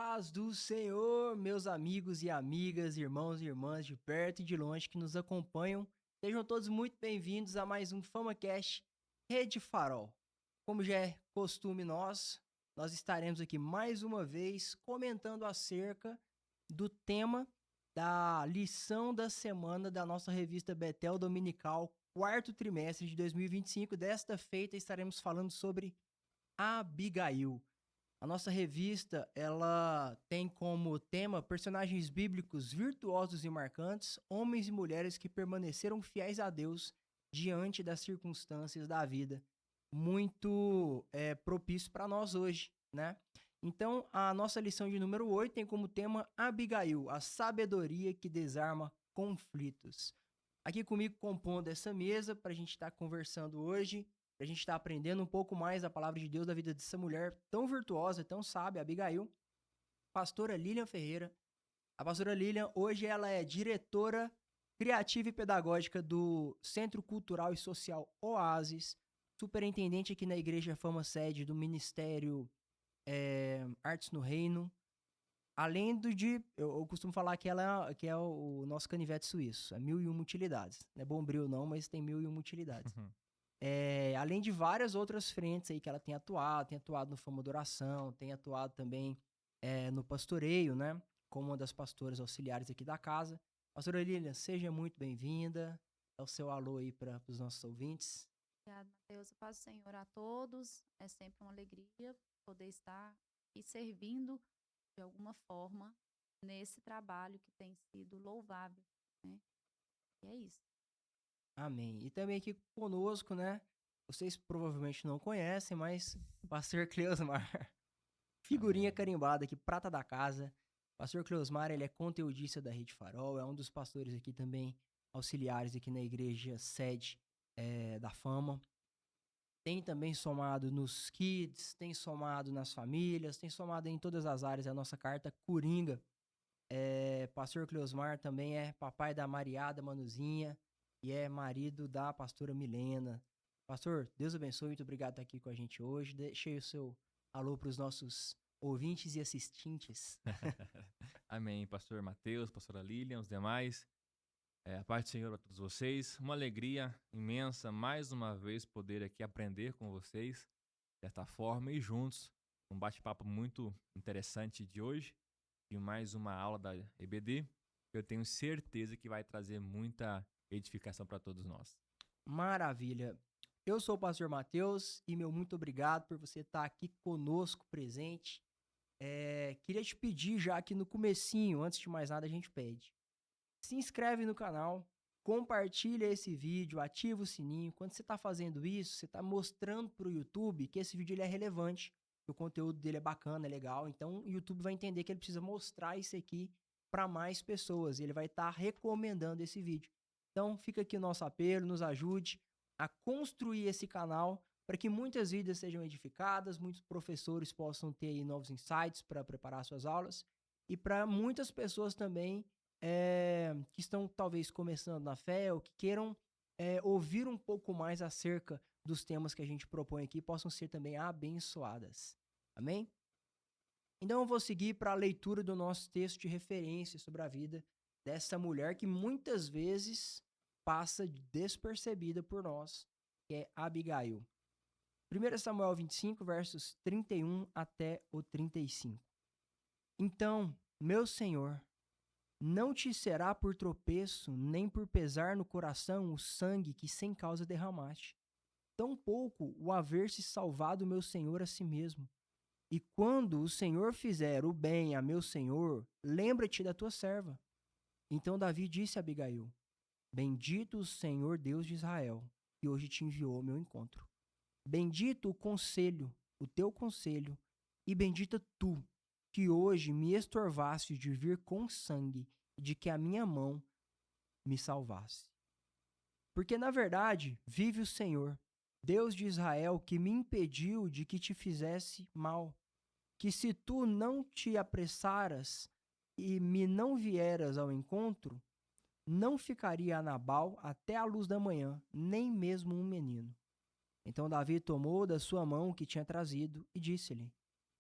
paz do Senhor, meus amigos e amigas, irmãos e irmãs de perto e de longe que nos acompanham. Sejam todos muito bem-vindos a mais um FamaCast Rede Farol. Como já é costume nós estaremos aqui mais uma vez comentando acerca do tema da lição da semana da nossa revista Betel Dominical, quarto trimestre de 2025. Desta feita estaremos falando sobre Abigail. A nossa revista, ela tem como tema personagens bíblicos virtuosos e marcantes, homens e mulheres que permaneceram fiéis a Deus diante das circunstâncias da vida. Muito propício para nós hoje, né? Então, a nossa lição de número 8 tem como tema Abigail, a sabedoria que desarma conflitos. Aqui comigo compondo essa mesa para a gente estar conversando hoje, para a gente estar aprendendo um pouco mais a palavra de Deus da vida dessa mulher tão virtuosa, tão sábia, Abigail, pastora Lilian Ferreira. A pastora Lilian, hoje ela é diretora criativa e pedagógica do Centro Cultural e Social Oasis, superintendente aqui na Igreja Fama Sede do Ministério Artes no Reino. Além eu costumo falar que ela que é o nosso canivete suíço, é 1001 utilidades. Não é bombril não, mas tem 1001 utilidades. Além de várias outras frentes aí que ela tem atuado no Fama Adoração, tem atuado também no pastoreio, né? Como uma das pastoras auxiliares aqui da casa. Pastora Lilian, seja muito bem-vinda. É o seu alô aí para os nossos ouvintes. Obrigada, Mateus. Eu passo, Senhor, a todos. É sempre uma alegria poder estar e servindo de alguma forma nesse trabalho que tem sido louvável, né? E é isso. Amém. E também aqui conosco, né? Vocês provavelmente não conhecem, mas o pastor Cleosmar, figurinha Amém. carimbada aqui, prata da casa. Pastor Cleosmar, ele é conteudista da Rede Farol, é um dos pastores aqui também, auxiliares aqui na igreja sede da Fama. Tem também somado nos kids, tem somado nas famílias, tem somado em todas as áreas. A nossa carta Coringa. Pastor Cleosmar também é papai da Mariada Manuzinha e é marido da pastora Milena. Pastor, Deus abençoe, muito obrigado por estar aqui com a gente hoje. Deixei o seu alô para os nossos ouvintes e assistentes. Amém, pastor Mateus, pastora Lilian, os demais. A paz do Senhor a todos vocês. Uma alegria imensa, mais uma vez, poder aqui aprender com vocês desta forma e juntos. Um bate-papo muito interessante de hoje e mais uma aula da EBD. Eu tenho certeza que vai trazer muita edificação para todos nós. Maravilha. Eu sou o pastor Mateus e meu muito obrigado por você estar aqui conosco, presente. Queria te pedir já aqui no comecinho, antes de mais nada, a gente pede. Se inscreve no canal, compartilha esse vídeo, ativa o sininho. Quando você está fazendo isso, você está mostrando para o YouTube que esse vídeo ele é relevante, que o conteúdo dele é bacana, é legal. Então, o YouTube vai entender que ele precisa mostrar isso aqui para mais pessoas. E ele vai estar recomendando esse vídeo. Então, fica aqui o nosso apelo, nos ajude a construir esse canal para que muitas vidas sejam edificadas, muitos professores possam ter aí novos insights para preparar suas aulas e para muitas pessoas também que estão talvez começando na fé ou que queiram ouvir um pouco mais acerca dos temas que a gente propõe aqui possam ser também abençoadas. Amém? Então eu vou seguir para a leitura do nosso texto de referência sobre a vida dessa mulher que muitas vezes passa despercebida por nós, que é Abigail. 1 Samuel 25, versos 31 até o 35. Então, meu Senhor, não te será por tropeço, nem por pesar no coração o sangue que sem causa derramaste. Tampouco o haver-se salvado meu senhor a si mesmo. E quando o Senhor fizer o bem a meu senhor, lembra-te da tua serva. Então Davi disse a Abigail: Bendito o Senhor Deus de Israel, que hoje te enviou ao meu encontro. Bendito o teu conselho, e bendita tu, que hoje me estorvaste de vir com sangue e de que a minha mão me salvasse. Porque, na verdade, vive o Senhor, Deus de Israel, que me impediu de que te fizesse mal, que se tu não te apressaras e me não vieras ao encontro, não ficaria a Nabal até a luz da manhã, nem mesmo um menino. Então Davi tomou da sua mão o que tinha trazido e disse-lhe: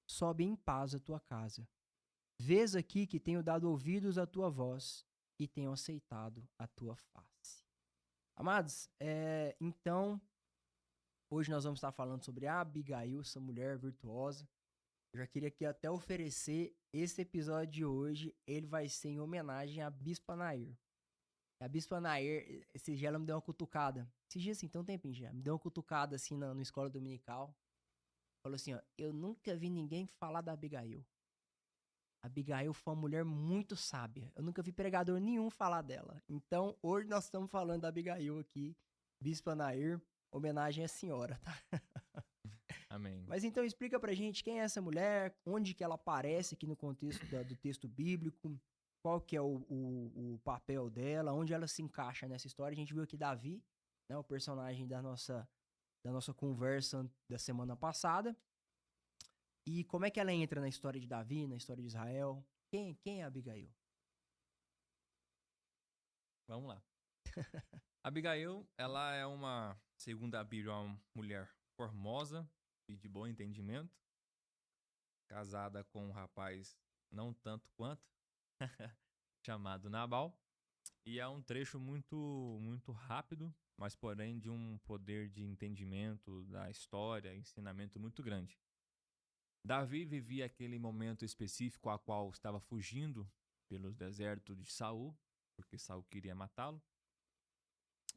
Sobe em paz a tua casa. Vês aqui que tenho dado ouvidos à tua voz e tenho aceitado a tua face. Amados, então, hoje nós vamos estar falando sobre a Abigail, essa mulher virtuosa. Eu já queria aqui até oferecer esse episódio de hoje, ele vai ser em homenagem à Bispa Nair. A Bispa Nair, esse dia ela me deu uma cutucada. Esses dias assim, tem um tempinho já. Me deu uma cutucada assim na escola dominical. Falou assim, ó, eu nunca vi ninguém falar da Abigail. A Abigail foi uma mulher muito sábia. Eu nunca vi pregador nenhum falar dela. Então, hoje nós estamos falando da Abigail aqui, Bispa Nair, homenagem à senhora, tá? Amém. Mas então explica pra gente quem é essa mulher, onde que ela aparece aqui no contexto do texto bíblico, qual que é o papel dela, onde ela se encaixa nessa história. A gente viu aqui Davi, né, o personagem da nossa conversa da semana passada. E como é que ela entra na história de Davi, na história de Israel? Quem é Abigail? Vamos lá. Abigail, ela é uma, segundo a Bíblia, uma mulher formosa e de bom entendimento, casada com um rapaz não tanto quanto, chamado Nabal. E é um trecho muito rápido, mas porém de um poder de entendimento da história, ensinamento muito grande. Davi vivia aquele momento específico a qual estava fugindo pelos desertos de Saul, porque Saul queria matá-lo.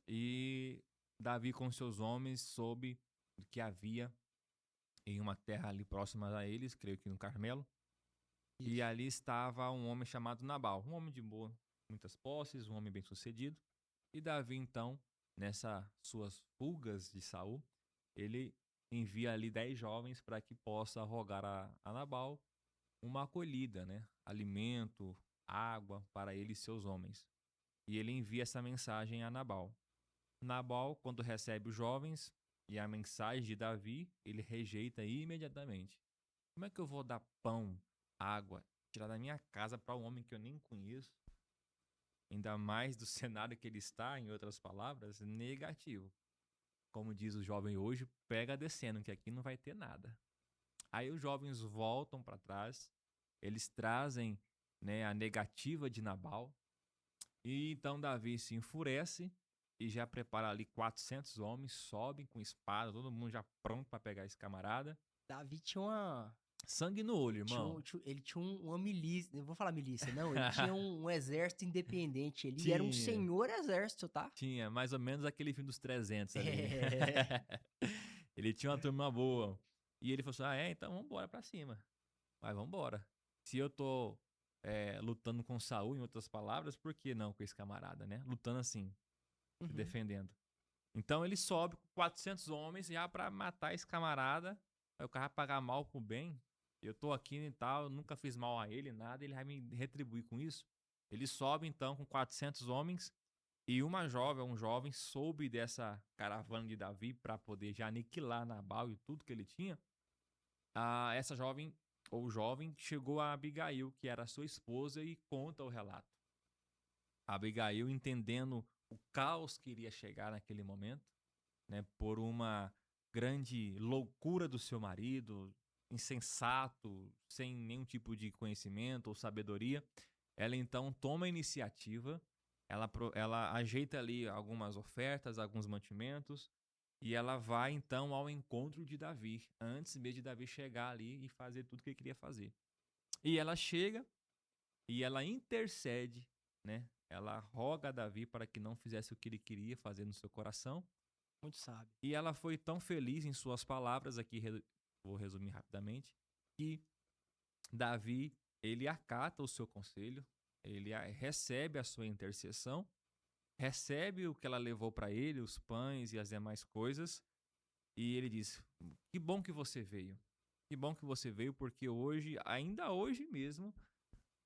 E Davi com seus homens soube que havia em uma terra ali próxima a eles, creio que no Carmelo, e Isso. ali estava um homem chamado Nabal, um homem de muitas posses, um homem bem-sucedido. E Davi, então, nessas suas fugas de Saul, ele envia ali 10 jovens para que possa rogar a Nabal uma acolhida, né? Alimento, água para ele e seus homens. E ele envia essa mensagem a Nabal. Nabal, quando recebe os jovens e a mensagem de Davi, ele rejeita imediatamente. Como é que eu vou dar pão, água, tirar da minha casa para um homem que eu nem conheço? Ainda mais do cenário que ele está, em outras palavras, negativo. Como diz o jovem hoje, pega descendo, que aqui não vai ter nada. Aí os jovens voltam para trás, eles trazem, né, a negativa de Nabal, e então Davi se enfurece e já prepara ali 400 homens, sobem com espada, todo mundo já pronto para pegar esse camarada. Davi tinha uma. Sangue no olho, irmão. Ele tinha uma milícia. Não vou falar milícia, não. Ele tinha um exército independente. Ele era um Tinha, senhor exército, tá? tinha, mais ou menos aquele fim dos 300 ali. É. Ele tinha uma turma boa. E ele falou assim, então vamos embora pra cima. Mas vamos embora. Se eu tô lutando com Saul, em outras palavras, por que não com esse camarada, né? Lutando assim, se Uhum. defendendo. Então ele sobe com 400 homens já pra matar esse camarada. Aí o cara vai pagar mal pro bem. Eu tô aqui e tal, nunca fiz mal a ele, nada. Ele vai me retribuir com isso. Ele sobe então com 400 homens. E um jovem, soube dessa caravana de Davi para poder já aniquilar Nabal e tudo que ele tinha. Essa jovem, ou jovem, chegou a Abigail, que era sua esposa, e conta o relato. Abigail, entendendo o caos que iria chegar naquele momento, né, por uma grande loucura do seu marido, insensato, sem nenhum tipo de conhecimento ou sabedoria, ela então toma a iniciativa, ela ajeita ali algumas ofertas, alguns mantimentos, e ela vai então ao encontro de Davi, antes mesmo de Davi chegar ali e fazer tudo que ele queria fazer. E ela chega e ela intercede, né? Ela roga a Davi para que não fizesse o que ele queria fazer no seu coração. Muito sábio. E ela foi tão feliz em suas palavras, aqui vou resumir rapidamente, que Davi, ele acata o seu conselho, ele recebe a sua intercessão, recebe o que ela levou para ele, os pães e as demais coisas, e ele diz, que bom que você veio. Que bom que você veio, porque hoje, ainda hoje mesmo,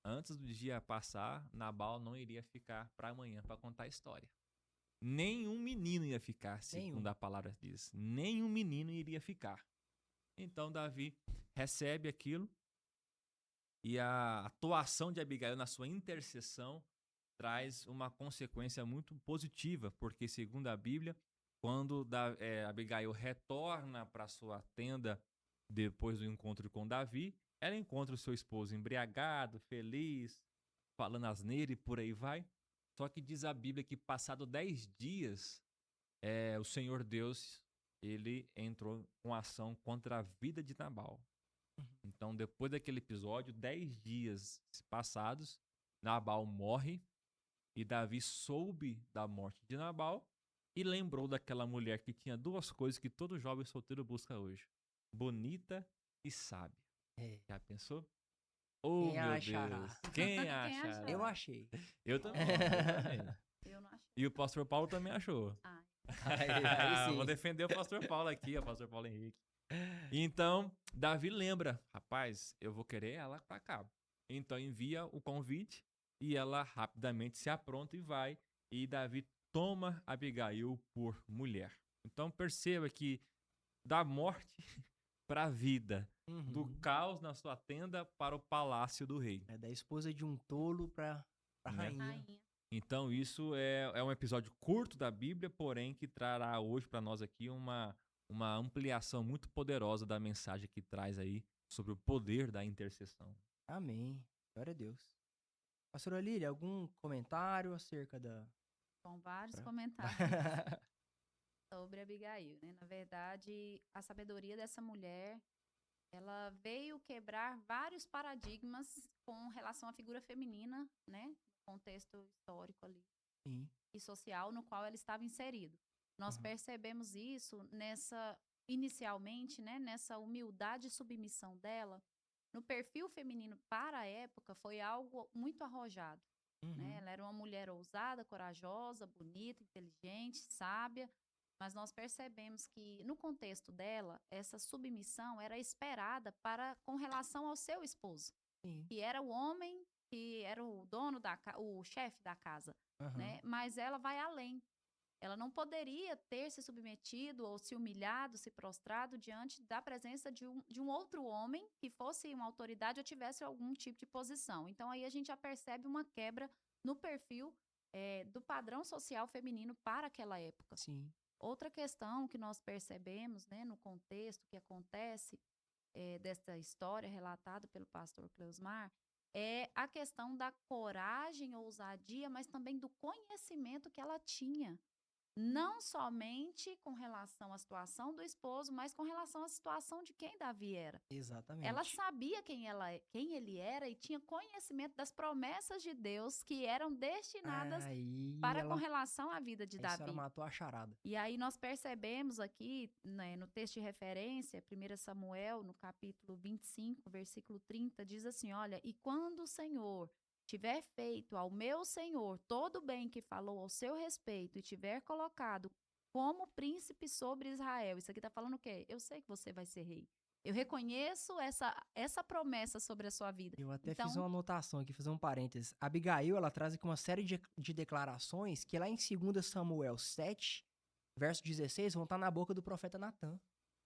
antes do dia passar, Nabal não iria ficar para amanhã para contar a história. Nenhum menino ia ficar, segundo a palavra diz. Nenhum menino iria ficar. Então Davi recebe aquilo e a atuação de Abigail na sua intercessão traz uma consequência muito positiva, porque segundo a Bíblia, quando Abigail retorna para sua tenda depois do encontro com Davi, ela encontra o seu esposo embriagado, feliz, falando asneira e por aí vai. Só que diz a Bíblia que passado 10 dias, o Senhor Deus, ele entrou com ação contra a vida de Nabal. Então, depois daquele episódio, 10 dias passados, Nabal morre e Davi soube da morte de Nabal e lembrou daquela mulher que tinha duas coisas que todo jovem solteiro busca hoje: bonita e sábia. É. Já pensou? Oh, Quem meu achará? Deus! Quem Quem achará? achará? Eu achei. Eu também, eu também. Eu não achei. E o pastor Paulo também achou. Ai, Aí sim. Vou defender o pastor Paulo aqui, o pastor Paulo Henrique. Então, Davi lembra, rapaz, eu vou querer ela pra cá. Então envia o convite e ela rapidamente se apronta e vai. E Davi toma Abigail por mulher. Então perceba que da morte para a vida, do Uhum. caos na sua tenda para o palácio do rei. É da esposa de um tolo pra Né? rainha. rainha. Então isso é um episódio curto da Bíblia, porém que trará hoje para nós aqui uma ampliação muito poderosa da mensagem que traz aí sobre o poder da intercessão. Amém. Glória a Deus. Pastora Lília, algum comentário acerca da... Com vários Pra- comentários sobre Abigail, né? Na verdade, a sabedoria dessa mulher, ela veio quebrar vários paradigmas com relação à figura feminina, né? No contexto histórico ali Sim. e social no qual ela estava inserida. Nós Uhum. percebemos isso inicialmente, né? Nessa humildade e submissão dela. No perfil feminino para a época, foi algo muito arrojado. Né? Uhum. Ela era uma mulher ousada, corajosa, bonita, inteligente, sábia, mas nós percebemos que no contexto dela, essa submissão era esperada com relação ao seu esposo, Sim. que era o homem, que era o dono o chefe da casa, Uhum. né? Mas ela vai além. Ela não poderia ter se submetido ou se humilhado, se prostrado diante da presença de um outro homem que fosse uma autoridade ou tivesse algum tipo de posição. Então, aí a gente já percebe uma quebra no perfil do padrão social feminino para aquela época. Sim. Outra questão que nós percebemos, né, no contexto que acontece desta história relatada pelo pastor Cleusmar, é a questão da coragem, ousadia, mas também do conhecimento que ela tinha. Não somente com relação à situação do esposo, mas com relação à situação de quem Davi era. Exatamente. Ela sabia quem ele era e tinha conhecimento das promessas de Deus que eram destinadas Aí com relação à vida de Aí a senhora Davi. matou a charada. E aí nós percebemos aqui, né, no texto de referência, 1 Samuel, no capítulo 25, versículo 30, diz assim, olha, e quando o Senhor tiver feito ao meu Senhor todo o bem que falou ao seu respeito e tiver colocado como príncipe sobre Israel, isso aqui está falando o quê? Eu sei que você vai ser rei. Eu reconheço essa promessa sobre a sua vida. Eu até Então, fiz uma anotação aqui, fazer um parênteses. Abigail, ela traz aqui uma série de declarações que lá em 2 Samuel 7, verso 16, vão estar na boca do profeta Natan.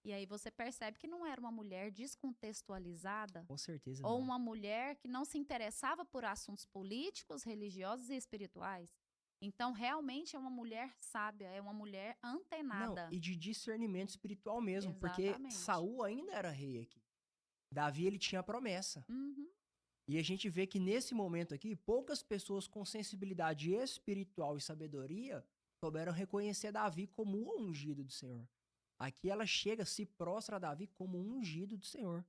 e aí você percebe que não era uma mulher descontextualizada, Com certeza ou não. uma mulher que não se interessava por assuntos políticos, religiosos e espirituais. Então, realmente é uma mulher sábia, é uma mulher Não, antenada. e de discernimento espiritual mesmo, porque Exatamente. Saul ainda era rei aqui. Davi, ele tinha a promessa. Uhum. E a gente vê que nesse momento aqui, poucas pessoas com sensibilidade espiritual e sabedoria souberam reconhecer Davi como o ungido do Senhor. Aqui ela chega, se prostra a Davi como um ungido do Senhor.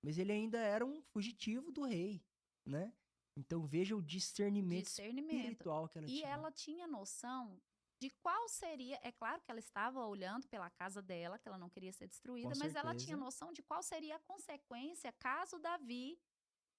Mas ele ainda era um fugitivo do rei, né? Então veja o discernimento espiritual que ela E tinha. ela tinha noção de qual seria. É claro que ela estava olhando pela casa dela, que ela não queria ser destruída, Com mas ela tinha certeza. noção de qual seria a consequência caso Davi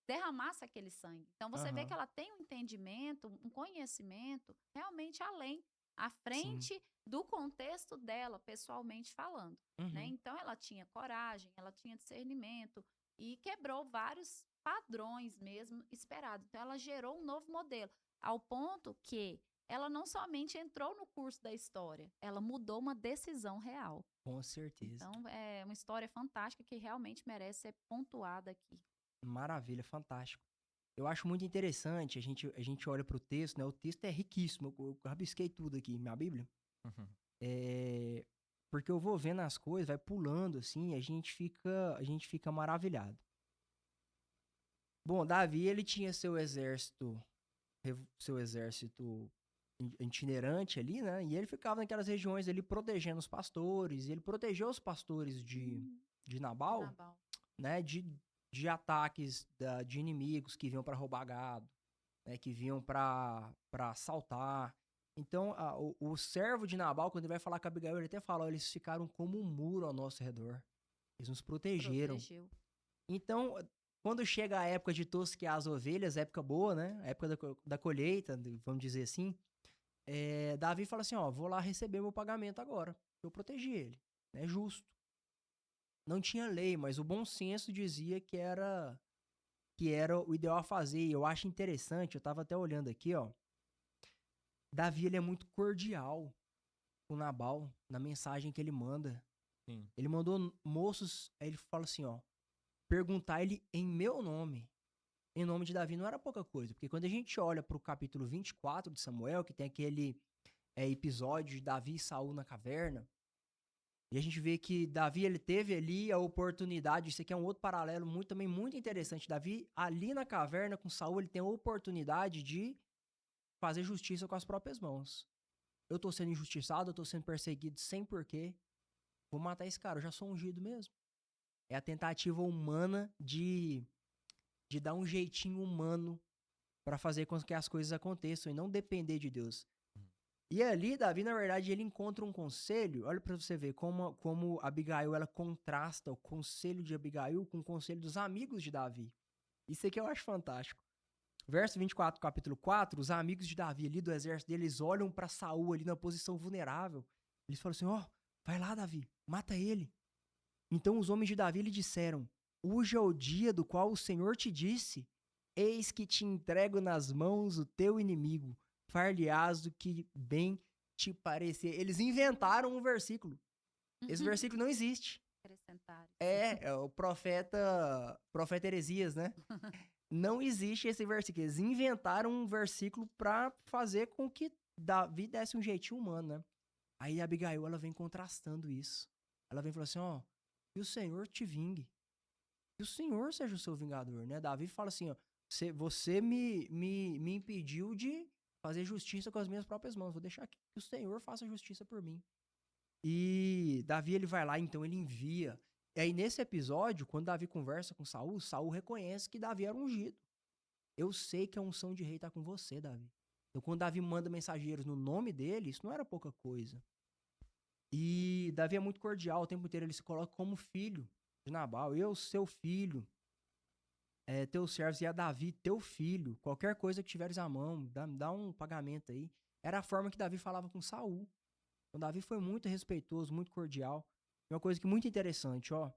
derramasse aquele sangue. Então você vê Aham. que ela tem um entendimento, um conhecimento realmente além, à Sim. frente do contexto dela, pessoalmente falando, né? Uhum. Então ela tinha coragem, ela tinha discernimento e quebrou vários padrões mesmo esperados. Então ela gerou um novo modelo, ao ponto que ela não somente entrou no curso da história, ela mudou uma decisão real. Com certeza. Então é uma história fantástica que realmente merece ser pontuada aqui. Maravilha, fantástico. Eu acho muito interessante, a gente olha para o texto, né? O texto é riquíssimo, eu rabisquei tudo aqui, minha Bíblia. Uhum. Porque eu vou vendo as coisas, vai pulando assim, e a gente fica maravilhado. Bom, Davi, ele tinha seu exército itinerante ali, né? E ele ficava naquelas regiões ali protegendo os pastores. E ele protegeu os pastores Hum, de de Nabal, Nabal. né? De ataques de inimigos que vinham para roubar gado, né? Que vinham para assaltar. Então, o servo de Nabal, quando ele vai falar com Abigail, ele até fala: "Ó, eles ficaram como um muro ao nosso redor. Eles nos protegeram." Protegeu. Então, quando chega a época de tosquear as ovelhas, época boa, né? A época da colheita, vamos dizer assim, Davi fala assim: ó, vou lá receber meu pagamento agora. Eu protegi ele. É justo. Não tinha lei, mas o bom senso dizia que era o ideal a fazer. E eu acho interessante, eu tava até olhando aqui, ó. Davi, ele é muito cordial com Nabal na mensagem que ele manda. Sim. Ele mandou moços, aí ele fala assim, ó, perguntar ele em meu nome. Em nome de Davi não era pouca coisa, porque quando a gente olha pro capítulo 24 de Samuel, que tem aquele episódio de Davi e Saul na caverna, e a gente vê que Davi, ele teve ali a oportunidade, isso aqui é um outro paralelo também muito interessante. Davi, ali na caverna com Saul, ele tem a oportunidade de fazer justiça com as próprias mãos. Eu tô sendo injustiçado, eu tô sendo perseguido sem porquê. Vou matar esse cara, eu já sou ungido mesmo. É a tentativa humana de dar um jeitinho humano para fazer com que as coisas aconteçam e não depender de Deus. E ali, Davi, na verdade, ele encontra um conselho. Olha pra você ver como Abigail, ela contrasta o conselho de Abigail com o conselho dos amigos de Davi. Isso aqui eu acho fantástico. Verso 24, capítulo 4, os amigos de Davi ali do exército dele, eles olham pra Saul ali na posição vulnerável. Eles falam assim, ó, vai lá, Davi, mata ele. Então os homens de Davi lhe disseram, hoje é o dia do qual o Senhor te disse, eis que te entrego nas mãos o teu inimigo, far-lhe-ás do que bem te parecer. Eles inventaram um versículo. Esse versículo não existe. Acrescentaram. É o profeta Heresias, né? Não existe esse versículo. Eles inventaram um versículo pra fazer com que Davi desse um jeitinho humano, né? Aí a Abigail, ela vem contrastando isso. Ela vem falando assim, ó, que o Senhor te vingue. Que o Senhor seja o seu vingador, né? Davi fala assim, ó, você me impediu de fazer justiça com as minhas próprias mãos. Vou deixar que o Senhor faça justiça por mim. E Davi, ele vai lá, então ele envia. E aí, nesse episódio, quando Davi conversa com Saul, Saul reconhece que Davi era ungido. Eu sei que a unção de rei tá com você, Davi. Então, quando Davi manda mensageiros no nome dele, isso não era pouca coisa. E Davi é muito cordial, o tempo inteiro ele se coloca como filho de Nabal. Eu, seu filho, teus servos, e a Davi, teu filho. Qualquer coisa que tiveres à mão, dá um pagamento aí. Era a forma que Davi falava com Saul. Então, Davi foi muito respeitoso, muito cordial. E uma coisa que muito interessante, ó.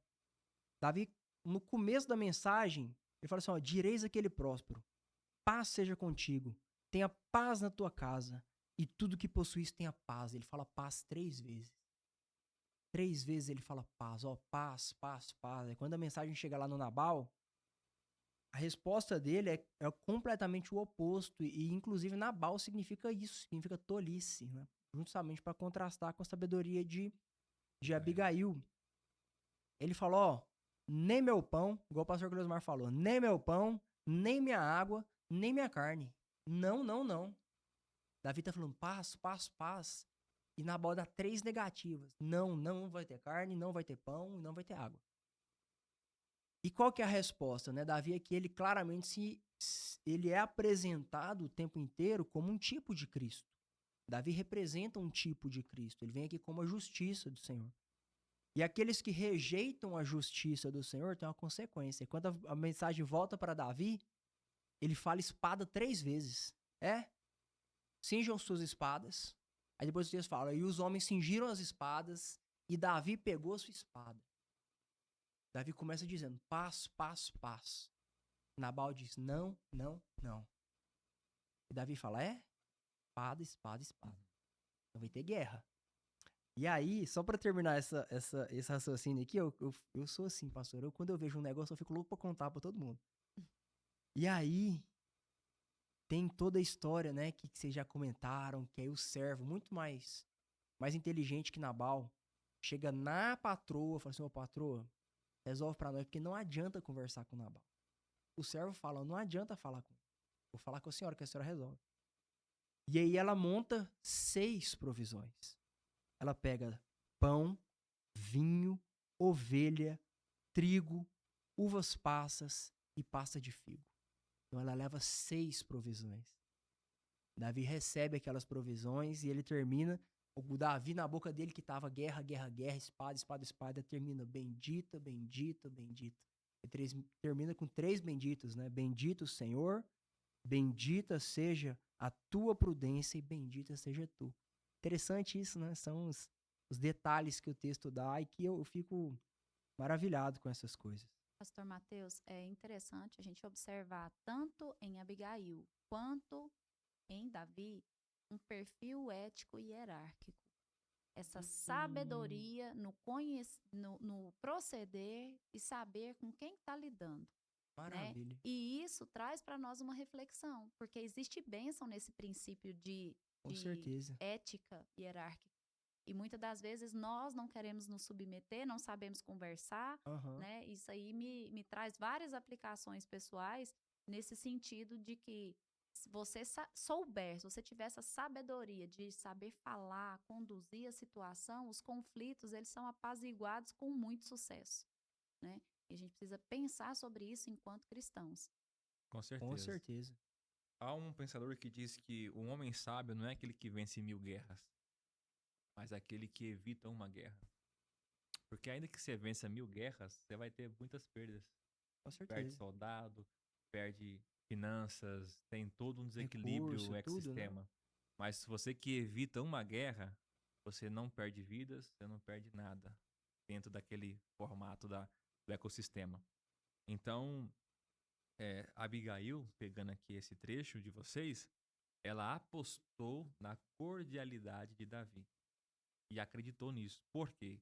Davi, no começo da mensagem, ele fala assim, ó, direis aquele próspero. Paz seja contigo. Tenha paz na tua casa. E tudo que possuís tenha paz. Ele fala paz 3 vezes. 3 vezes ele fala paz, ó, paz, paz, paz. E quando a mensagem chega lá no Nabal, a resposta dele é completamente o oposto. E, inclusive, Nabal significa isso, significa tolice, né? Justamente para contrastar com a sabedoria de Abigail. Ele falou, ó, nem meu pão, igual o pastor Cleusmar falou, nem meu pão, nem minha água, nem minha carne. Não, não, não. Davi tá falando paz, paz, paz. E Nabal dá 3 negativas. Não, não vai ter carne, não vai ter pão, não vai ter água. E qual que é a resposta, né? Davi aqui, ele claramente ele é apresentado o tempo inteiro como um tipo de Cristo. Davi representa um tipo de Cristo. Ele vem aqui como a justiça do Senhor. E aqueles que rejeitam a justiça do Senhor têm uma consequência. Quando a mensagem volta para Davi, ele fala espada 3 vezes. Cinjam suas espadas. Aí depois o texto fala, e os homens cingiram as espadas, e Davi pegou a sua espada. Davi começa dizendo, paz, paz, paz. Nabal diz, não, não, não. E Davi fala, espada, espada, espada. Então vai ter guerra. E aí, só pra terminar esse raciocínio aqui, eu sou assim, pastor. Quando eu vejo um negócio, eu fico louco pra contar pra todo mundo. E aí, tem toda a história, né, que vocês já comentaram, que aí o servo, muito mais inteligente que Nabal, chega na patroa, fala assim, ô patroa, resolve pra nós, porque não adianta conversar com Nabal. o servo fala, não adianta falar com ele. Vou falar com a senhora, que a senhora resolve. E aí ela monta 6 provisões. Ela pega pão, vinho, ovelha, trigo, uvas passas e pasta de figo. Então ela leva 6 provisões. Davi recebe aquelas provisões e ele termina. O Davi, na boca dele, que estava guerra, guerra, guerra, espada, espada, espada, termina bendita, bendita, bendita. Termina com 3 benditos, né? Bendito o Senhor, bendita seja a tua prudência e bendita seja tu. Interessante isso, né? São os detalhes que o texto dá e que eu fico maravilhado com essas coisas. Pastor Mateus, é interessante a gente observar tanto em Abigail quanto em Davi um perfil ético e hierárquico. Essa sabedoria no proceder e saber com quem está lidando. Né? Maravilha. E isso traz para nós uma reflexão, porque existe bênção nesse princípio Com de certeza. ética hierárquica. E muitas das vezes nós não queremos nos submeter, não sabemos conversar, Aham. né? Isso aí me traz várias aplicações pessoais nesse sentido de que se você souber, se você tiver essa sabedoria de saber falar, conduzir a situação, os conflitos, eles são apaziguados com muito sucesso, né? E a gente precisa pensar sobre isso enquanto cristãos. Com Com certeza. certeza. Há um pensador que diz que o homem sábio não é aquele que vence 1000 guerras, mas aquele que evita uma guerra. Porque ainda que você vença 1000 guerras, você vai ter muitas perdas. Com Perde certeza. soldado, perde finanças, tem todo um desequilíbrio Recurso, no tudo, né? ecossistema. Mas se você que evita uma guerra, você não perde vidas, você não perde nada dentro daquele formato do ecossistema. Então, Abigail, pegando aqui esse trecho de vocês, ela apostou na cordialidade de Davi e acreditou nisso. Por quê?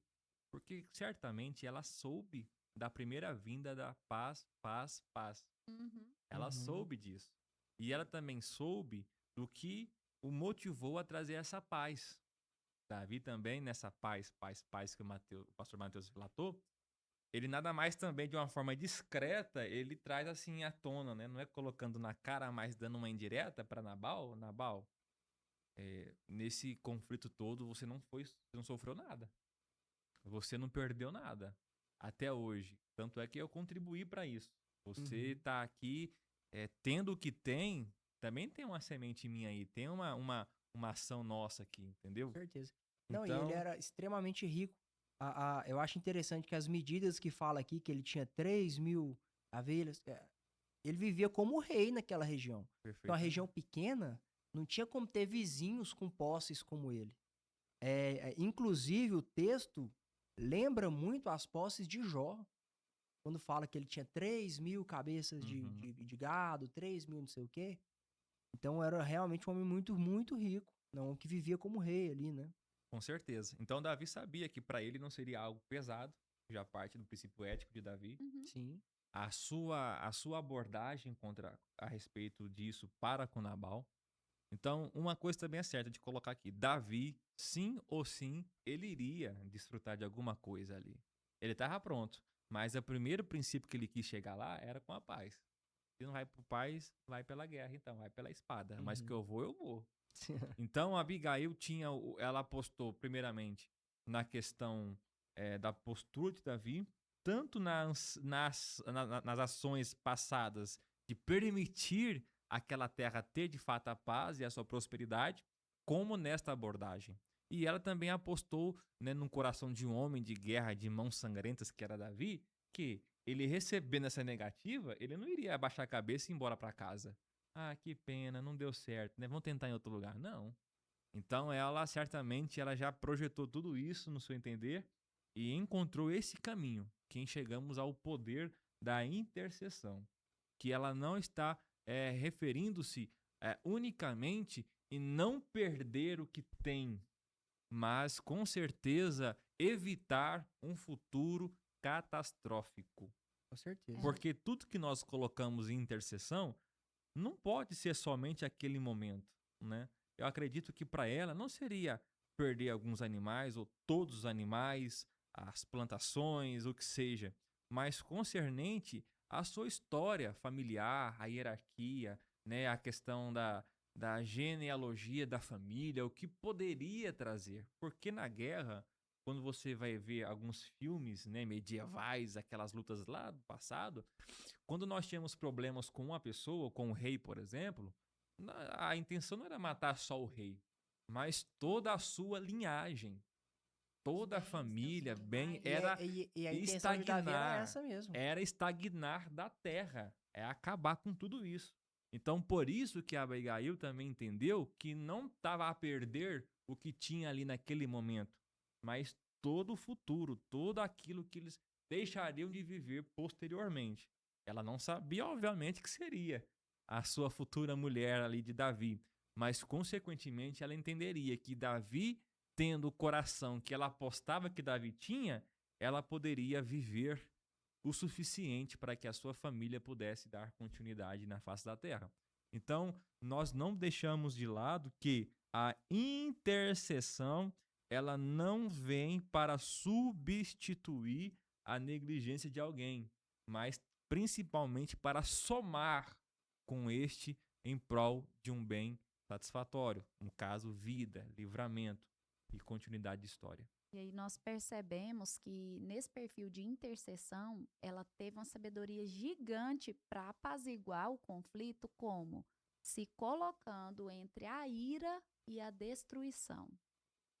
Porque certamente ela soube da primeira vinda da paz, paz, paz. Uhum. Ela soube disso. E ela também soube do que o motivou a trazer essa paz. Davi também, nessa paz, paz, paz que o pastor Mateus relatou, ele nada mais também, de uma forma discreta, ele traz assim à tona, né? Não é colocando na cara, mas dando uma indireta para Nabal. Nabal, nesse conflito todo, você não sofreu nada. Você não perdeu nada. Até hoje. Tanto é que eu contribuí para isso. Você tá aqui tendo o que tem, também tem uma semente minha aí. Tem uma ação nossa aqui, entendeu? Com certeza. Não, e ele Então, era extremamente rico. Eu acho interessante que as medidas que fala aqui, que ele tinha 3.000 ovelhas, ele vivia como rei naquela região. Então, a região pequena não tinha como ter vizinhos com posses como ele. Inclusive, o texto lembra muito as posses de Jó, quando fala que ele tinha 3.000 cabeças de gado, 3.000 não sei o quê. Então, era realmente um homem muito, muito rico. Não, que vivia como rei ali, né? com certeza. Então, Davi sabia que para ele não seria algo pesado, já parte do princípio ético de Davi. Uhum. Sim. A sua abordagem a respeito disso para com Nabal. Então, uma coisa também é certa de colocar aqui. Davi, sim ou sim, ele iria desfrutar de alguma coisa ali. Ele estava pronto. Mas o primeiro princípio que ele quis chegar lá era com a paz. Se não vai por paz, vai pela guerra, então, vai pela espada. Mas que eu vou. Então, Abigail ela apostou, primeiramente, na questão da postura de Davi, tanto nas ações passadas de permitir aquela terra ter de fato a paz e a sua prosperidade, como nesta abordagem. E ela também apostou, né, no coração de um homem de guerra, de mãos sangrentas, que era Davi, que ele recebendo essa negativa, ele não iria abaixar a cabeça e ir embora para casa. Ah, que pena, não deu certo, né? Vamos tentar em outro lugar. Não. Então ela certamente ela já projetou tudo isso no seu entender e encontrou esse caminho, que chegamos ao poder da intercessão, que ela não está referindo-se unicamente em não perder o que tem, mas com certeza evitar um futuro catastrófico. Com certeza. Porque tudo que nós colocamos em intercessão não pode ser somente aquele momento, né? Eu acredito que para ela não seria perder alguns animais ou todos os animais, as plantações, o que seja, mas concernente a sua história familiar, a hierarquia, né, a questão da genealogia da família, o que poderia trazer. Porque na guerra, quando você vai ver alguns filmes, né, medievais, aquelas lutas lá do passado, quando nós tínhamos problemas com uma pessoa, com o rei, por exemplo, a intenção não era matar só o rei, mas toda a sua linhagem, toda a bens da família, sua bem, linhagem. era E a intenção de Davi era essa mesmo. era estagnar da terra, é acabar com tudo isso. Então, por isso que Abigail também entendeu que não estava a perder o que tinha ali naquele momento, mas todo o futuro, todo aquilo que eles deixariam de viver posteriormente. Ela não sabia, obviamente, que seria a sua futura mulher ali de Davi, mas, consequentemente, ela entenderia que Davi, tendo o coração que ela apostava que Davi tinha, ela poderia viver o suficiente para que a sua família pudesse dar continuidade na face da terra. Então, nós não deixamos de lado que a intercessão, ela não vem para substituir a negligência de alguém, mas principalmente para somar com este em prol de um bem satisfatório, no caso, vida, livramento e continuidade de história. E aí nós percebemos que nesse perfil de intercessão, ela teve uma sabedoria gigante para apaziguar o conflito, como se colocando entre a ira e a destruição.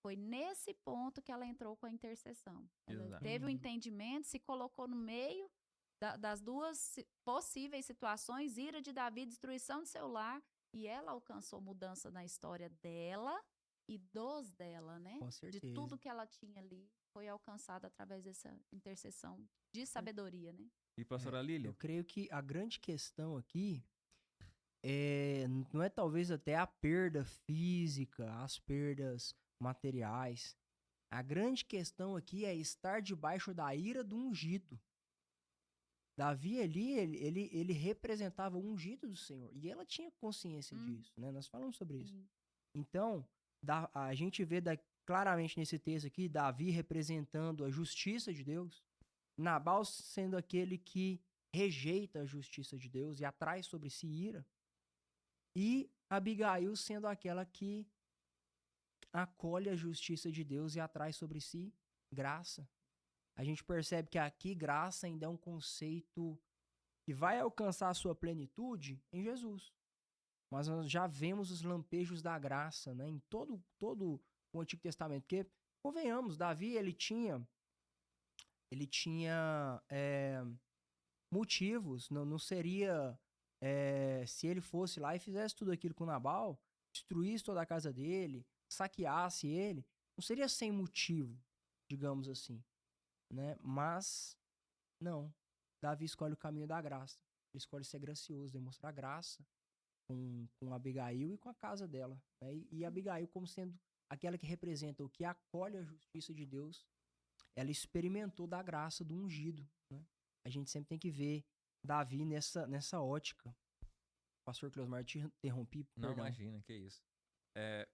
Foi nesse ponto que ela entrou com a intercessão. Ela Exato. teve o entendimento, se colocou no meio das duas possíveis situações, ira de Davi, destruição de seu lar, e ela alcançou mudança na história dela e dos dela, né? Com De certeza. tudo que ela tinha ali, foi alcançado através dessa intercessão de sabedoria, né? E pastora Lília? Eu creio que a grande questão aqui não é talvez até a perda física, as perdas materiais. A grande questão aqui é estar debaixo da ira do ungido. Davi ali, ele representava o ungido do Senhor. E ela tinha consciência disso, né? Nós falamos sobre isso. Sim. Então, a gente vê claramente nesse texto aqui, Davi representando a justiça de Deus, Nabal sendo aquele que rejeita a justiça de Deus e atrai sobre si ira, e Abigail sendo aquela que acolhe a justiça de Deus e atrai sobre si graça. A gente percebe que aqui graça ainda é um conceito que vai alcançar a sua plenitude em Jesus. Mas nós já vemos os lampejos da graça, né, em todo o Antigo Testamento. Porque, convenhamos, Davi, ele tinha motivos, não seria, se ele fosse lá e fizesse tudo aquilo com Nabal, destruísse toda a casa dele, saqueasse ele, não seria sem motivo, digamos assim, né? Mas, não, Davi escolhe o caminho da graça, ele escolhe ser gracioso, demonstrar graça com Abigail e com a casa dela, né? E Abigail, como sendo aquela que representa o que acolhe a justiça de Deus, ela experimentou da graça do ungido, né? A gente sempre tem que ver Davi nessa ótica. Pastor Cleosmar, te interrompi, Não, perdão. imagina, que isso.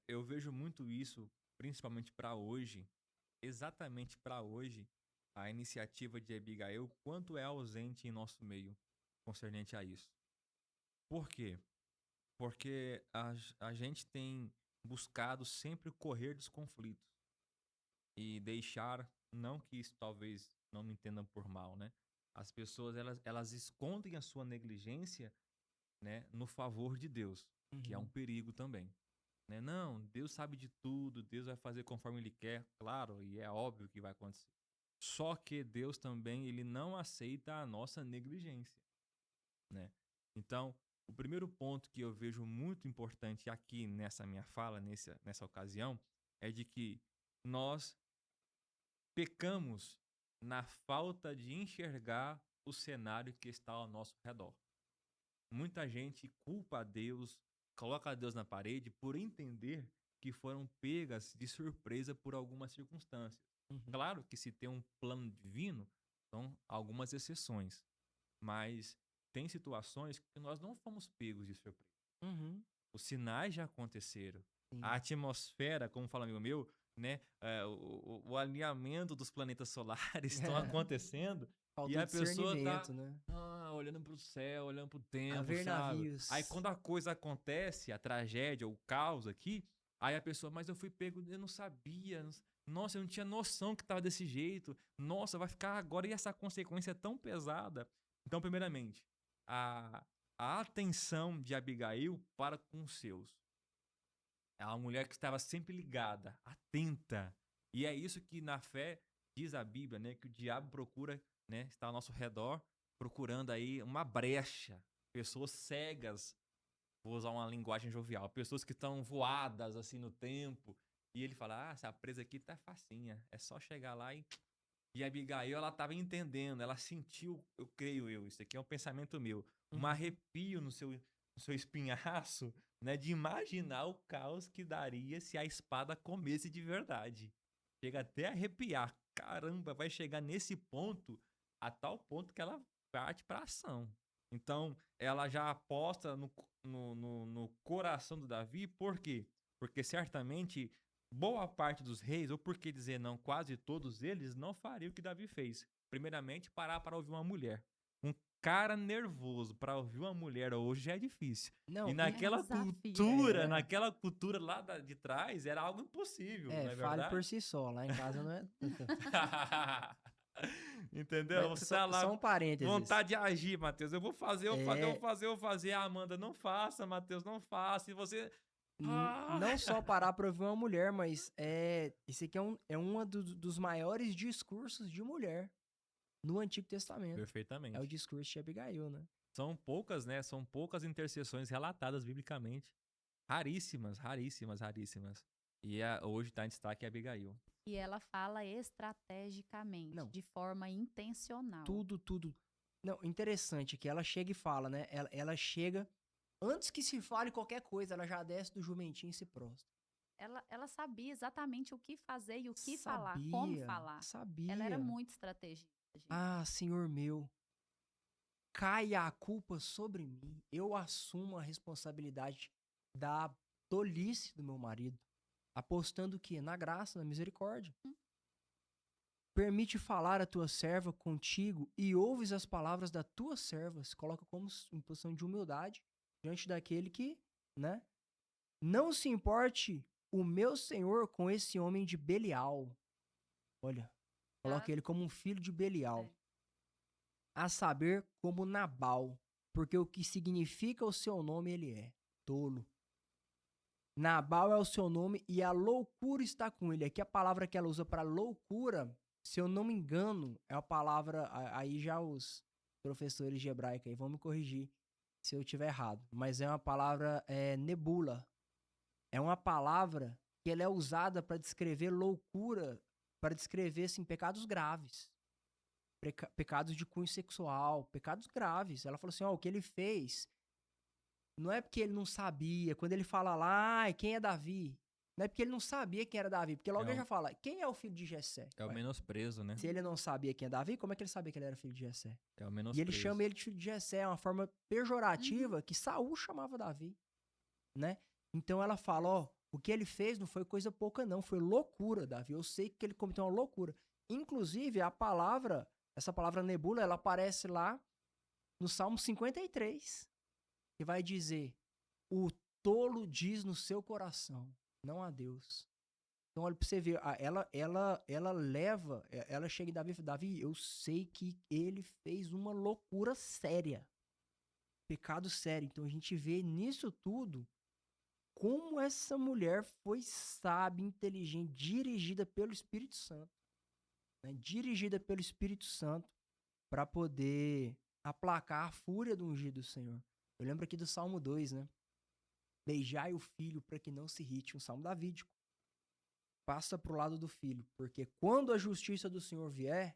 Eu vejo muito isso, principalmente para hoje, exatamente para hoje, a iniciativa de Abigail, quanto é ausente em nosso meio concernente a isso. Por quê? Porque a gente tem buscado sempre correr dos conflitos e deixar, não que isso talvez não me entendam por mal, né? As pessoas, elas escondem a sua negligência, né, no favor de Deus, que é um perigo também. Né? Não, Deus sabe de tudo, Deus vai fazer conforme Ele quer, claro, e é óbvio que vai acontecer. Só que Deus também, Ele não aceita a nossa negligência, né? Então, o primeiro ponto que eu vejo muito importante aqui nessa minha fala, nessa ocasião, é de que nós pecamos na falta de enxergar o cenário que está ao nosso redor. Muita gente culpa a Deus, coloca a Deus na parede por entender que foram pegas de surpresa por algumas circunstâncias. Claro que se tem um plano divino, são algumas exceções, mas tem situações que nós não fomos pegos de surpresa. Os sinais já aconteceram. Sim. A atmosfera, como fala amigo meu, né, o alinhamento dos planetas solares estão acontecendo. Faltou E a pessoa tá discernimento, né? olhando pro céu, olhando pro tempo, A ver sabe? navios. Aí quando a coisa acontece, a tragédia, o caos aqui, aí a pessoa, mas eu fui pego, eu não sabia. Nossa, eu não tinha noção que tava desse jeito. Nossa, vai ficar agora e essa consequência é tão pesada. Então, primeiramente, a atenção de Abigail para com os seus. É uma mulher que estava sempre ligada, atenta. E é isso que na fé diz a Bíblia, né? Que o diabo procura, né? Está ao nosso redor, procurando aí uma brecha. Pessoas cegas, vou usar uma linguagem jovial, pessoas que estão voadas assim no tempo. E ele fala, essa presa aqui tá facinha. É só chegar lá e... E a Abigail, ela estava entendendo, ela sentiu, eu creio isso aqui é um pensamento meu, um arrepio no seu espinhaço, né, de imaginar o caos que daria se a espada comesse de verdade. Chega até a arrepiar. Caramba, vai chegar nesse ponto, a tal ponto que ela parte para ação. Então, ela já aposta no coração do Davi, por quê? Porque certamente boa parte dos reis, ou por que dizer não, quase todos eles, não fariam o que Davi fez. Primeiramente, parar para ouvir uma mulher. Um cara nervoso para ouvir uma mulher hoje já é difícil. Não, E naquela desafio. cultura, É. naquela cultura lá de trás, era algo impossível, não é fale por verdade? si só. Lá em casa não é. Entendeu? Mas Você só, tá lá, só um parênteses. vontade de agir, Matheus. Eu vou fazer, eu vou fazer, eu É. vou fazer, eu vou fazer. Ah, Amanda, não faça, Matheus, não faça. E você... Não só parar pra ouvir uma mulher, mas esse aqui é um dos maiores discursos de mulher no Antigo Testamento. Perfeitamente. É o discurso de Abigail, né? São poucas, né? São poucas intercessões relatadas biblicamente. Raríssimas, raríssimas, raríssimas. E hoje tá em destaque a Abigail. E ela fala estrategicamente, Não. de forma intencional. Tudo. Não, interessante que ela chega e fala, né? Ela chega, antes que se fale qualquer coisa, ela já desce do jumentinho e se prostra. Ela sabia exatamente o que fazer e o que falar, como falar. Sabia. Ela era muito estrategista, gente. Ah, Senhor meu, caia a culpa sobre mim. Eu assumo a responsabilidade da tolice do meu marido, apostando o quê? Na graça, na misericórdia. Permite falar a tua serva contigo e ouves as palavras da tua serva. Se coloca como em posição de humildade diante daquele que, né? Não se importe o meu senhor com esse homem de Belial. Olha, coloca ele como um filho de Belial. A saber, como Nabal, porque o que significa o seu nome ele é tolo. Nabal é o seu nome e a loucura está com ele. Aqui a palavra que ela usa para loucura, se eu não me engano, é a palavra, aí já os professores de hebraico aí vão me corrigir se eu estiver errado, mas é uma palavra nebula. É uma palavra que ela é usada para descrever loucura, para descrever assim, pecados graves. Pecados de cunho sexual, pecados graves. Ela falou assim, o que ele fez não é porque ele não sabia. Quando ele fala lá, quem é Davi? Não é porque ele não sabia quem era Davi, porque logo ele já fala, quem é o filho de Jessé? É o menosprezo, né? Se ele não sabia quem é Davi, como é que ele sabia que ele era filho de Jessé? É o E menosprezo. ele chama ele de filho de Jessé, é uma forma pejorativa que Saul chamava Davi, né? Então ela fala, o que ele fez não foi coisa pouca não, foi loucura, Davi. Eu sei que ele cometeu uma loucura. Inclusive, essa palavra nebula, ela aparece lá no Salmo 53, que vai dizer, o tolo diz no seu coração, não a Deus. Então, olha pra você ver, ela chega em Davi e fala, Davi, eu sei que ele fez uma loucura séria, pecado sério. Então, a gente vê nisso tudo como essa mulher foi sábia, inteligente, dirigida pelo Espírito Santo. Né? Dirigida pelo Espírito Santo para poder aplacar a fúria do ungido do Senhor. Eu lembro aqui do Salmo 2, né? Beijai o filho para que não se irrite, um salmo davídico. Passa pro lado do filho, porque quando a justiça do Senhor vier,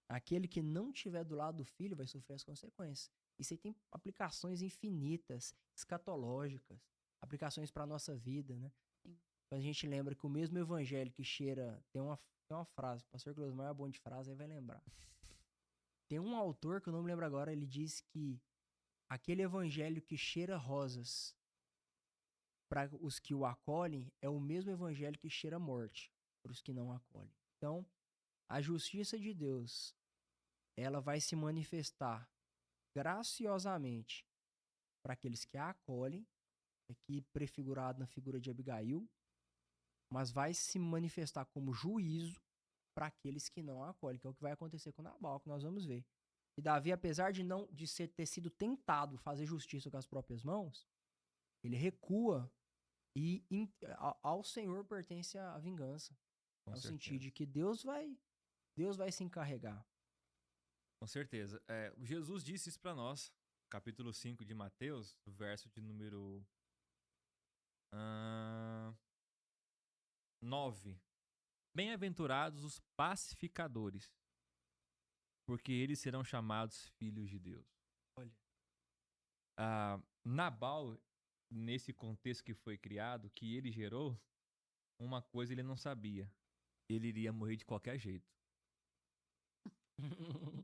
aquele que não estiver do lado do filho vai sofrer as consequências. Isso aí tem aplicações infinitas, escatológicas, aplicações para nossa vida, né? Sim. A gente lembra que o mesmo evangelho que cheira... Tem uma frase, o pastor Glosmar é bom de frase, aí vai lembrar. Tem um autor, que eu não me lembro agora, ele diz que aquele evangelho que cheira rosas para os que o acolhem é o mesmo evangelho que cheira morte para os que não acolhem. Então, a justiça de Deus, ela vai se manifestar graciosamente para aqueles que a acolhem, aqui prefigurado na figura de Abigail, mas vai se manifestar como juízo para aqueles que não a acolhem, que é o que vai acontecer com Nabal, que nós vamos ver. E Davi, apesar de ter sido tentado fazer justiça com as próprias mãos, ele recua e ao Senhor pertence a vingança. Com No sentido certeza. de que Deus vai se encarregar. Com certeza. O Jesus disse isso para nós, capítulo 5 de Mateus, verso de número 9. Bem-aventurados os pacificadores, porque eles serão chamados filhos de Deus. Olha. Nabal, nesse contexto que foi criado, que ele gerou, uma coisa ele não sabia. Ele iria morrer de qualquer jeito.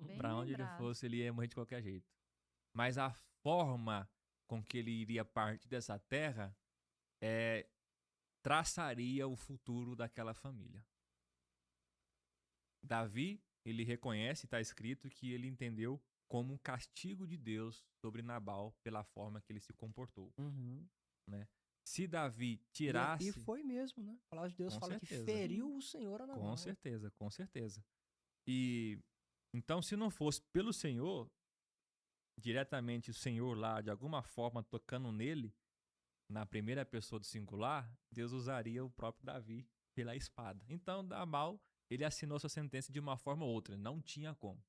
Bem Para onde ele lembrado. fosse, ele ia morrer de qualquer jeito. Mas a forma com que ele iria partir dessa terra traçaria o futuro daquela família. Davi, ele reconhece, está escrito, que ele entendeu como um castigo de Deus sobre Nabal pela forma que ele se comportou. Uhum. Né? Se Davi E tirasse... foi mesmo, né? A palavra de Deus Com fala certeza. que feriu o Senhor a Nabal. Com certeza, com certeza. E então, se não fosse pelo Senhor, diretamente o Senhor lá, de alguma forma, tocando nele, na primeira pessoa do singular, Deus usaria o próprio Davi pela espada. Então, Nabal, ele assinou sua sentença de uma forma ou outra, não tinha como.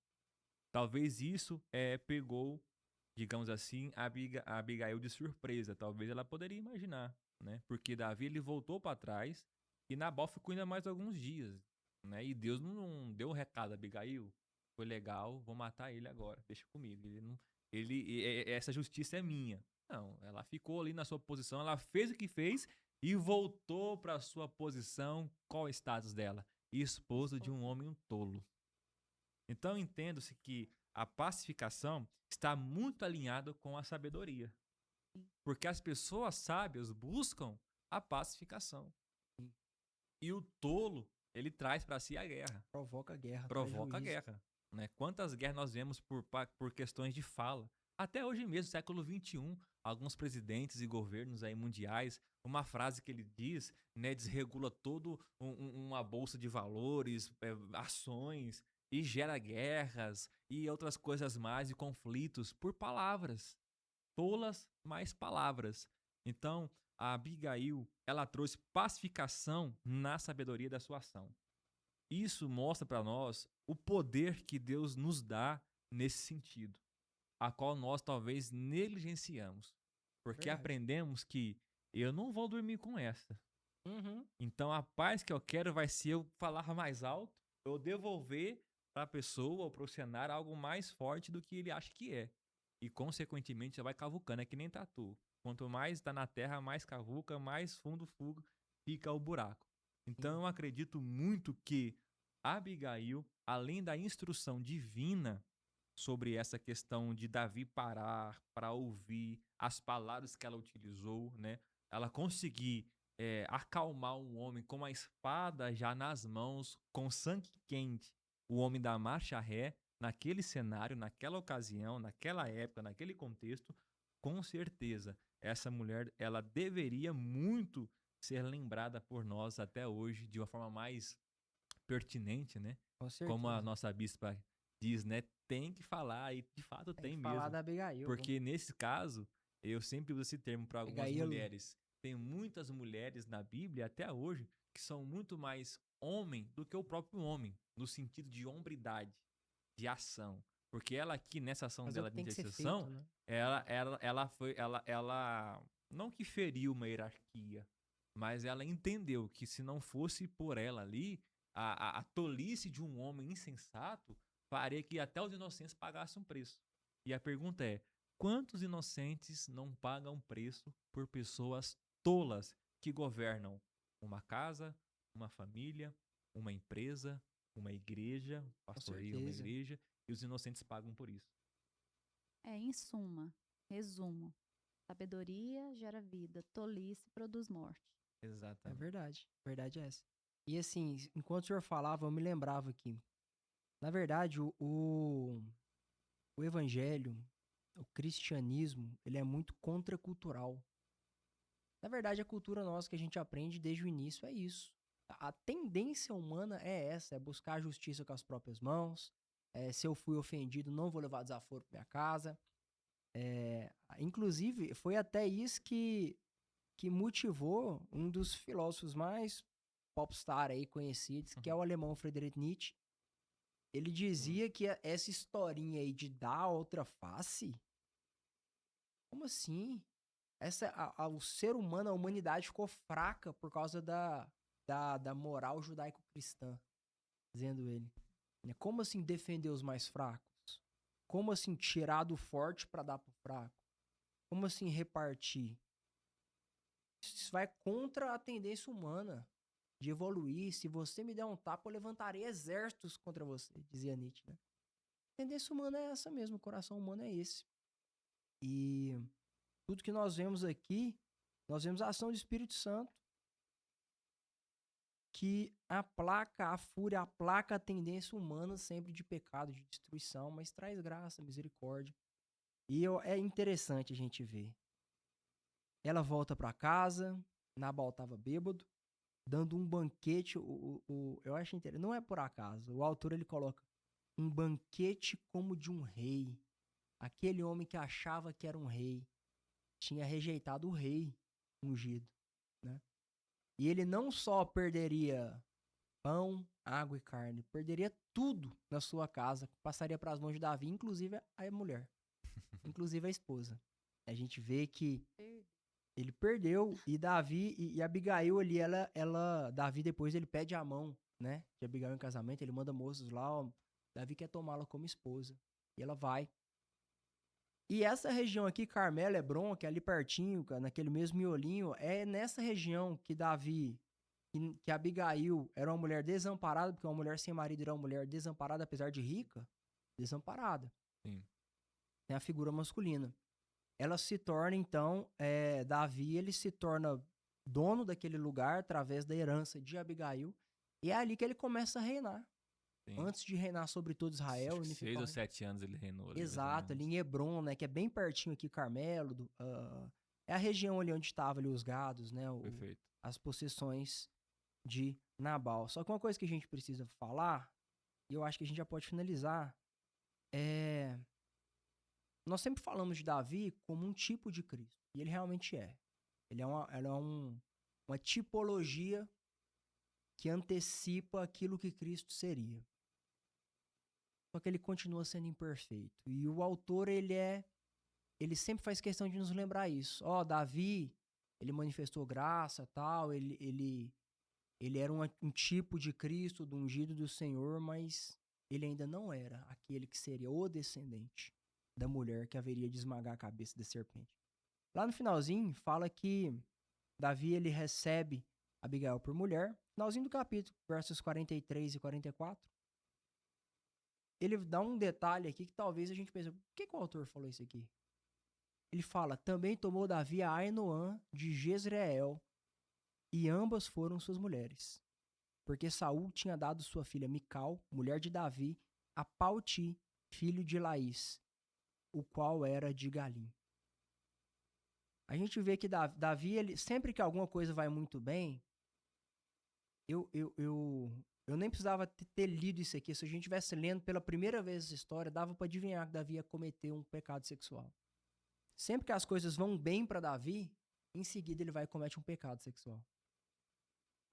Talvez isso pegou, digamos assim, a Abigail de surpresa. Talvez ela poderia imaginar, né? Porque Davi, ele voltou para trás e Nabal ficou ainda mais alguns dias, né? E Deus não deu um recado a Abigail. Foi legal, vou matar ele agora, deixa comigo. Essa justiça é minha. Não, ela ficou ali na sua posição, ela fez o que fez e voltou para sua posição. Qual é o status dela? Esposa de um homem tolo. Então entendo-se que a pacificação está muito alinhada com a sabedoria. Porque as pessoas sábias buscam a pacificação. E o tolo, ele traz para si a guerra. Provoca a guerra. Provoca a guerra. Né? Quantas guerras nós vemos por questões de fala? Até hoje mesmo, século XXI, alguns presidentes e governos aí mundiais, uma frase que ele diz, né, desregula todo uma bolsa de valores, ações, e gera guerras e outras coisas mais e conflitos por palavras. Tolas, mais palavras. Então, a Abigail, ela trouxe pacificação na sabedoria da sua ação. Isso mostra para nós o poder que Deus nos dá nesse sentido, a qual nós talvez negligenciamos, porque Verdade. aprendemos que eu não vou dormir com essa. Uhum. Então a paz que eu quero vai ser eu falar mais alto, eu devolver para a pessoa ou para o cenário algo mais forte do que ele acha que é. E consequentemente já vai cavucando, é que nem tatu. Quanto mais está na terra, mais cavuca, mais fundo fica o buraco. Então eu acredito muito que Abigail, além da instrução divina sobre essa questão de Davi parar para ouvir as palavras que ela utilizou, né? Ela conseguir acalmar um homem com uma espada já nas mãos, com sangue quente, o homem da marcha ré, naquele cenário, naquela ocasião, naquela época, naquele contexto, com certeza, essa mulher, ela deveria muito ser lembrada por nós até hoje de uma forma mais pertinente, né? Com certeza. Como a nossa bispa diz, né? Tem que falar, e de fato tem que mesmo. falar da Abigail. Porque nesse caso, eu sempre uso esse termo para algumas Abigail. mulheres. Tem muitas mulheres na Bíblia, até hoje, que são muito mais homem do que o próprio homem, no sentido de hombridade, de ação. Porque ela aqui, nessa ação Mas dela de tem que ser intercessão, feito, né? ela não que feriu uma hierarquia, mas ela entendeu que se não fosse por ela ali, a tolice de um homem insensato faria que até os inocentes pagassem um preço. E a pergunta é, quantos inocentes não pagam preço por pessoas tolas que governam uma casa, uma família, uma empresa, uma igreja, pastoreio, uma certeza. igreja, e os inocentes pagam por isso. Em suma, resumo, sabedoria gera vida, tolice produz morte. É Exatamente. verdade. Verdade é essa. E assim, enquanto o senhor falava, eu me lembrava aqui. Na verdade, o evangelho, o cristianismo, ele é muito contracultural. Na verdade, a cultura nossa que a gente aprende desde o início é isso. A tendência humana é essa, é buscar a justiça com as próprias mãos. Se eu fui ofendido, não vou levar desaforo para minha casa. Inclusive, foi até isso que motivou um dos filósofos mais popstar aí conhecidos, que é o alemão Friedrich Nietzsche. Ele dizia que essa historinha aí de dar a outra face, como assim? O ser humano, a humanidade ficou fraca por causa da moral judaico-cristã, dizendo ele. Como assim defender os mais fracos? Como assim tirar do forte para dar pro fraco? Como assim repartir? Isso vai contra a tendência humana de evoluir. Se você me der um tapa, eu levantarei exércitos contra você, dizia Nietzsche, né? A tendência humana é essa mesmo, o coração humano é esse. E tudo que nós vemos aqui, nós vemos a ação do Espírito Santo que aplaca a fúria, aplaca a tendência humana sempre de pecado, de destruição, mas traz graça, misericórdia. E é interessante a gente ver. Ela volta para casa, Nabal estava bêbado, dando um banquete. Eu acho interessante, não é por acaso. O autor ele coloca um banquete como de um rei. Aquele homem que achava que era um rei tinha rejeitado o rei ungido, né? E ele não só perderia pão, água e carne, perderia tudo na sua casa, passaria para as mãos de Davi, inclusive a mulher, inclusive a esposa. A gente vê que ele perdeu e Davi e Abigail ali, Davi depois ele pede a mão, né, de Abigail em casamento, ele manda moços lá, ó, Davi quer tomá-la como esposa, e ela vai. E essa região aqui, Carmelo, Hebron, que é ali pertinho, naquele mesmo miolinho, é nessa região que Davi, que Abigail era uma mulher desamparada, porque uma mulher sem marido era uma mulher desamparada, apesar de rica, desamparada. Sim. É a figura masculina. Ela se torna, então, Davi, ele se torna dono daquele lugar através da herança de Abigail, e é ali que ele começa a reinar. Sim. Antes de reinar sobre todo Israel, Acho que unificar 6 ou 7 anos ele reinou ali, Exato, ali em Hebron, né, que é bem pertinho aqui, Carmelo, é a região ali onde estavam ali os gados, né, Perfeito. as possessões de Nabal. Só que uma coisa que a gente precisa falar, e eu acho que a gente já pode finalizar, nós sempre falamos de Davi como um tipo de Cristo, e ele realmente é. Ele é uma tipologia que antecipa aquilo que Cristo seria. Só que ele continua sendo imperfeito. E o autor, ele sempre faz questão de nos lembrar isso. Davi, ele manifestou graça, tal, ele era um tipo de Cristo, do ungido do Senhor, mas ele ainda não era aquele que seria o descendente da mulher que haveria de esmagar a cabeça da serpente. Lá no finalzinho, fala que Davi, ele recebe Abigail por mulher. Finalzinho do capítulo, versos 43 e 44. Ele dá um detalhe aqui que talvez a gente pense, por que o autor falou isso aqui? Ele fala, também tomou Davi a Ainoã de Jezreel, e ambas foram suas mulheres. Porque Saul tinha dado sua filha Mical, mulher de Davi, a Pauti, filho de Laís, o qual era de Galim. A gente vê que Davi, ele, sempre que alguma coisa vai muito bem, eu nem precisava ter lido isso aqui. Se a gente estivesse lendo pela primeira vez essa história, dava para adivinhar que Davi ia cometer um pecado sexual. Sempre que as coisas vão bem para Davi, em seguida ele vai e comete um pecado sexual.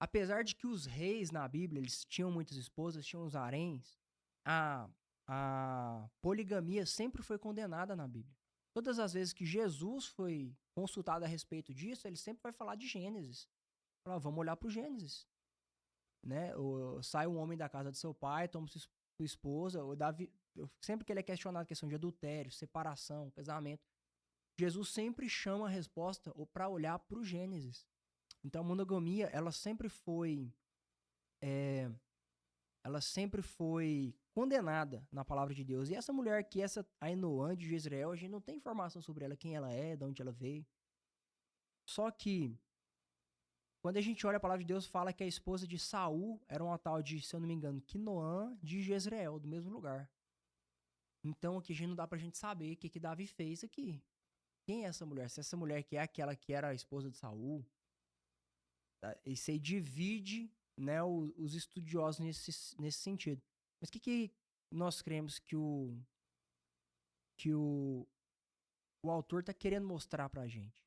Apesar de que os reis na Bíblia, eles tinham muitas esposas, tinham os haréns, a poligamia sempre foi condenada na Bíblia. Todas as vezes que Jesus foi consultado a respeito disso, ele sempre vai falar de Gênesis. Fala, vamos olhar para o Gênesis. Né? Sai um homem da casa de seu pai, toma sua esposa. Davi, sempre que ele é questionado a questão de adultério, separação, casamento, Jesus sempre chama a resposta para olhar para o Gênesis. Então a monogamia, ela sempre foi condenada na palavra de Deus. E essa mulher aqui, essa Ainoã de Jezreel, a gente não tem informação sobre ela, quem ela é, de onde ela veio. Só que quando a gente olha a palavra de Deus, fala que a esposa de Saul era uma tal de, se eu não me engano, Quinoã de Jezreel, do mesmo lugar. Então aqui a gente não dá pra gente saber o que Davi fez aqui. Quem é essa mulher? Se essa mulher que é aquela que era a esposa de Saul, tá? Isso aí divide, né, os estudiosos nesse sentido. Mas o que nós cremos que o autor está querendo mostrar pra gente?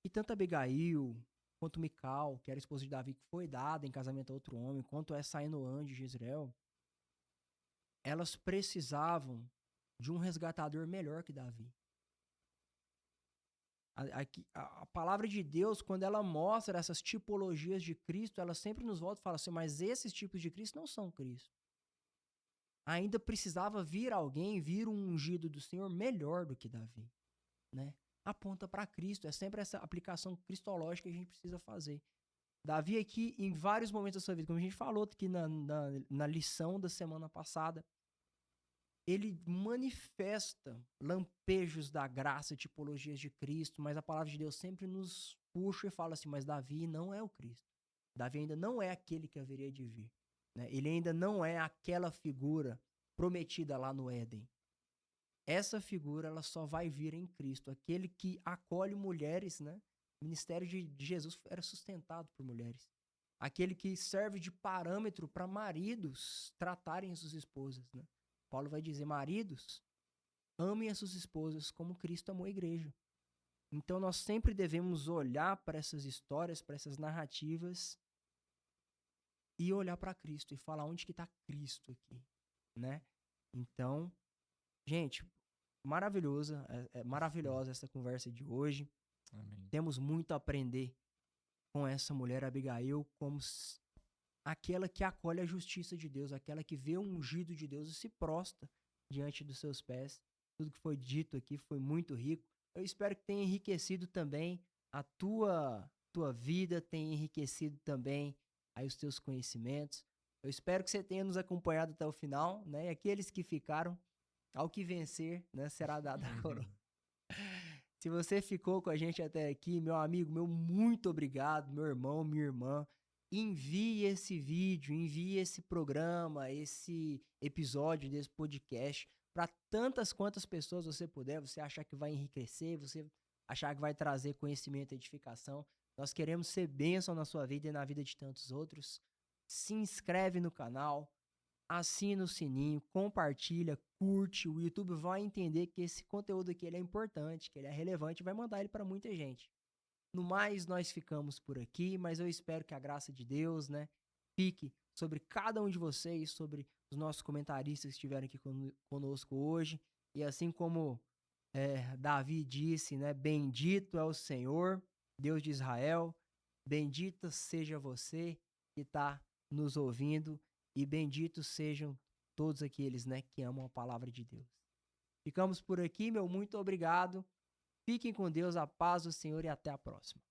E tanto Abigail, quanto Mical, que era esposa de Davi, que foi dada em casamento a outro homem, quanto essa Ainoã de Jezreel, elas precisavam de um resgatador melhor que Davi. A palavra de Deus, quando ela mostra essas tipologias de Cristo, ela sempre nos volta e fala assim, mas esses tipos de Cristo não são Cristo. Ainda precisava vir alguém, vir um ungido do Senhor melhor do que Davi, né? Aponta para Cristo, é sempre essa aplicação cristológica que a gente precisa fazer. Davi aqui, em vários momentos da sua vida, como a gente falou aqui na lição da semana passada, ele manifesta lampejos da graça, tipologias de Cristo, mas a palavra de Deus sempre nos puxa e fala assim, mas Davi não é o Cristo. Davi ainda não é aquele que haveria de vir, né? Ele ainda não é aquela figura prometida lá no Éden. Essa figura ela só vai vir em Cristo, aquele que acolhe mulheres, né? O ministério de Jesus era sustentado por mulheres. Aquele que serve de parâmetro para maridos tratarem as suas esposas, né? Paulo vai dizer, maridos, amem as suas esposas como Cristo amou a igreja. Então nós sempre devemos olhar para essas histórias, para essas narrativas e olhar para Cristo e falar onde que está Cristo aqui, né? Então, gente, maravilhosa essa conversa de hoje. Amém. Temos muito a aprender com essa mulher Abigail, como aquela que acolhe a justiça de Deus, aquela que vê o ungido de Deus e se prostra diante dos seus pés. Tudo que foi dito aqui foi muito rico. Eu espero que tenha enriquecido também a tua vida, tenha enriquecido também aí os teus conhecimentos. Eu espero que você tenha nos acompanhado até o final, né? E aqueles que ficaram, ao que vencer, né, será dada a coroa. Se você ficou com a gente até aqui, meu amigo, meu muito obrigado, meu irmão, minha irmã. Envie esse vídeo, envie esse programa, esse episódio desse podcast para tantas quantas pessoas você puder, você achar que vai enriquecer, você achar que vai trazer conhecimento e edificação. Nós queremos ser bênção na sua vida e na vida de tantos outros. Se inscreve no canal, assina o sininho, compartilha, curte. O YouTube vai entender que esse conteúdo aqui ele é importante, que ele é relevante e vai mandar ele para muita gente. No mais, nós ficamos por aqui, mas eu espero que a graça de Deus, né, fique sobre cada um de vocês, sobre os nossos comentaristas que estiveram aqui conosco hoje. E assim como Davi disse, né, bendito é o Senhor, Deus de Israel, bendito seja você que está nos ouvindo e benditos sejam todos aqueles, né, que amam a palavra de Deus. Ficamos por aqui, meu muito obrigado. Fiquem com Deus, a paz do Senhor e até a próxima.